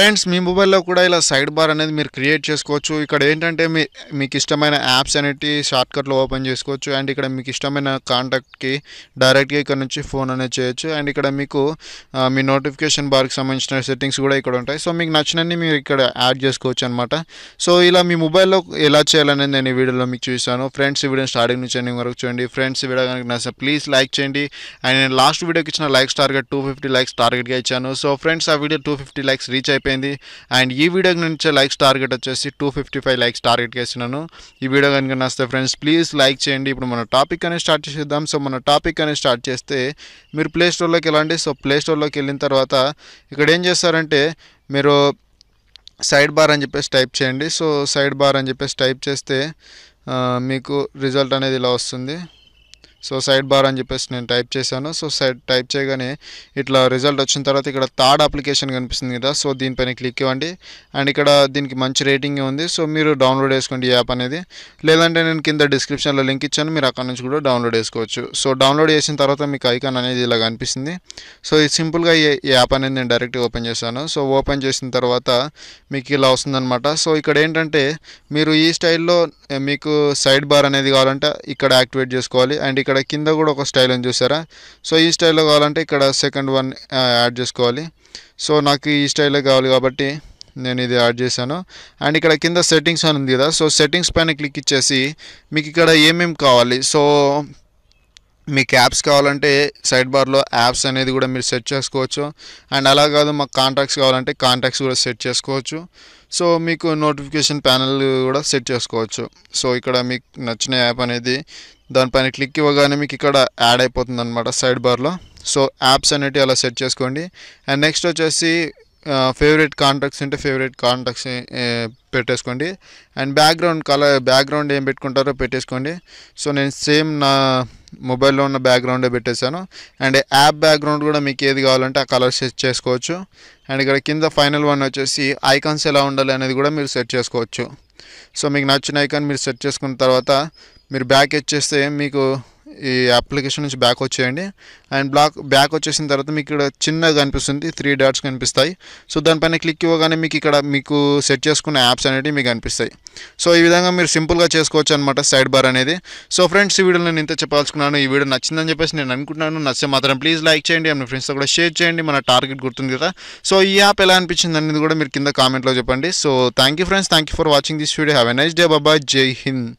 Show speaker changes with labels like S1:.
S1: Friends మీ మొబైల్లో కూడా ఇలా సైడ్ బార్ అనేది మీరు క్రియేట్ చేసుకోవచ్చు. ఇక్కడ ఏంటంటే మీకు ఇష్టమైన యాప్స్ అనేవి షార్ట్కట్లో ఓపెన్ చేసుకోవచ్చు. అండ్ ఇక్కడ మీకు ఇష్టమైన కాంటాక్ట్కి డైరెక్ట్గా ఇక్కడ నుంచి ఫోన్ అనేది చేయొచ్చు. అండ్ ఇక్కడ మీకు మీ నోటిఫికేషన్ బార్కి సంబంధించిన సెట్టింగ్స్ కూడా ఇక్కడ ఉంటాయి. సో మీకు నచ్చినన్ని మీరు ఇక్కడ యాడ్ చేసుకోవచ్చు అనమాట. సో ఇలా మీ మొబైల్లో ఎలా చేయాలనేది నేను ఈ వీడియోలో మీకు చూపిస్తాను. ఫ్రెండ్స్ ఈ వీడియో స్టార్టింగ్ నుంచి ఎండింగ్ వరకు చూడండి. ఫ్రెండ్స్ ఈ వీడియో కనుక నచ్చితే ప్లీజ్ లైక్ చేయండి. అండ్ నేను లాస్ట్ వీడియోకి ఇచ్చిన లైక్స్ టార్గెట్ 250 లైక్స్ టార్గెట్గా ఇచ్చాను. సో ఫ్రెండ్స్ ఆ వీడియో 250 లైక్స్ రీచ్ అయిపోయింది. అండ్ ఈ వీడియో నుంచి లైక్స్ టార్గెట్ వచ్చేసి 255 లైక్స్ టార్గెట్గా ఇస్తున్నాను. ఈ వీడియో కనుక నచ్చితే ఫ్రెండ్స్ ప్లీజ్ లైక్ చేయండి. ఇప్పుడు మన టాపిక్ అనేది స్టార్ట్ చేసేద్దాం. సో మన టాపిక్ అనేది స్టార్ట్ చేస్తే మీరు ప్లే స్టోర్లోకి వెళ్ళండి. సో ప్లే స్టోర్లోకి వెళ్ళిన తర్వాత ఇక్కడ ఏం చేస్తారంటే మీరు సైడ్ బార్ అని చెప్పేసి టైప్ చేయండి. సో సైడ్ బార్ అని చెప్పేసి టైప్ చేస్తే మీకు రిజల్ట్ అనేది ఇలా వస్తుంది. సో సైడ్ బార్ అని చెప్పేసి నేను టైప్ చేశాను. సో టైప్ చేయగానే ఇట్లా రిజల్ట్ వచ్చిన తర్వాత ఇక్కడ థర్డ్ అప్లికేషన్ కనిపిస్తుంది కదా, సో దీనిపైన క్లిక్ ఇవ్వండి. అండ్ ఇక్కడ దీనికి మంచి రేటింగ్ ఉంది. సో మీరు డౌన్లోడ్ చేసుకోండి ఈ యాప్ అనేది. లేదంటే నేను కింద డిస్క్రిప్షన్లో లింక్ ఇచ్చాను, మీరు అక్కడ నుంచి కూడా డౌన్లోడ్ చేసుకోవచ్చు. సో డౌన్లోడ్ చేసిన తర్వాత మీకు ఐకాన్ అనేది ఇలా కనిపిస్తుంది. సో ఇది సింపుల్గా ఈ యాప్ అనేది నేను డైరెక్ట్గా ఓపెన్ చేశాను. సో ఓపెన్ చేసిన తర్వాత మీకు ఇలా వస్తుందన్నమాట. సో ఇక్కడ ఏంటంటే మీరు ఈ స్టైల్లో మీకు సైడ్ బార్ అనేది కావాలంటే ఇక్కడ యాక్టివేట్ చేసుకోవాలి. అండ్ ఇక్కడ కింద కూడా ఒక స్టైల్ అని చూసారా, సో ఈ స్టైల్లో కావాలంటే ఇక్కడ సెకండ్ వన్ యాడ్ చేసుకోవాలి. సో నాకు ఈ స్టైల్లో కావాలి కాబట్టి నేను ఇది యాడ్ చేశాను. అండ్ ఇక్కడ కింద సెట్టింగ్స్ అని ఉంది కదా, సో సెట్టింగ్స్ పైన క్లిక్ ఇచ్చేసి మీకు ఇక్కడ ఏమేమి కావాలి, సో మీకు యాప్స్ కావాలంటే సైడ్ బార్లో యాప్స్ అనేది కూడా మీరు సెట్ చేసుకోవచ్చు. అండ్ అలా కాదు మాకు కాంటాక్ట్స్ కావాలంటే కాంటాక్ట్స్ కూడా సెట్ చేసుకోవచ్చు. సో మీకు నోటిఫికేషన్ ప్యానల్ కూడా సెట్ చేసుకోవచ్చు. సో ఇక్కడ మీకు నచ్చిన యాప్ అనేది దానిపైన క్లిక్ ఇవ్వగానే మీకు ఇక్కడ యాడ్ అయిపోతుంది అనమాట సైడ్ బార్లో. సో యాప్స్ అనేవి అలా సెట్ చేసుకోండి. అండ్ నెక్స్ట్ వచ్చేసి ఫేవరెట్ కాంటాక్ట్స్ ఉంటే ఫేవరెట్ కాంటాక్ట్స్ పెట్టేసుకోండి. అండ్ బ్యాక్గ్రౌండ్ ఏం పెట్టుకుంటారో పెట్టేసుకోండి. సో నేను సేమ్ నా మొబైల్లో ఉన్న బ్యాక్గ్రౌండే పెట్టేశాను. అండ్ యాప్ బ్యాక్గ్రౌండ్ కూడా మీకు ఏది కావాలంటే ఆ కలర్ సెట్ చేసుకోవచ్చు. అండ్ ఇక్కడ కింద ఫైనల్ వన్ వచ్చేసి ఐకాన్స్ ఎలా ఉండాలి అనేది కూడా మీరు సెట్ చేసుకోవచ్చు. సో మీకు నచ్చిన ఐకాన్ మీరు సెట్ చేసుకున్న తర్వాత మీరు బ్యాక్ వచ్చేస్తే మీకు ఈ అప్లికేషన్ నుంచి బ్యాక్ వచ్చేయండి. అండ్ బ్యాక్ వచ్చేసిన తర్వాత మీకు ఇక్కడ చిన్నగా కనిపిస్తుంది, 3 డాట్స్ కనిపిస్తాయి. సో దానిపైన క్లిక్ ఇవ్వగానే మీకు ఇక్కడ మీకు సెట్ చేసుకున్న యాప్స్ అనేవి మీకు కనిపిస్తాయి. సో ఈ విధంగా మీరు సింపుల్గా చేసుకోవచ్చు అనమాట సైడ్ బార్ అనేది. సో ఫ్రెండ్స్ ఈ వీడియోలో నేను ఇంత చెప్పాల్సుకున్నాను. ఈ వీడియో నచ్చిందని చెప్పేసి నేను అనుకుంటున్నాను. నచ్చితే మాత్రం ప్లీజ్ లైక్ చేయండి. మీ ఫ్రెండ్స్తో కూడా షేర్ చేయండి. మన టార్గెట్ గుర్తుంది కదా. సో ఈ యాప్ ఎలా అనిపించింది అనేది కూడా మీరు కింద కామెంట్లో చెప్పండి. So thank you friends, thank you for watching this video. Have a nice day. Bye. జై హింద్.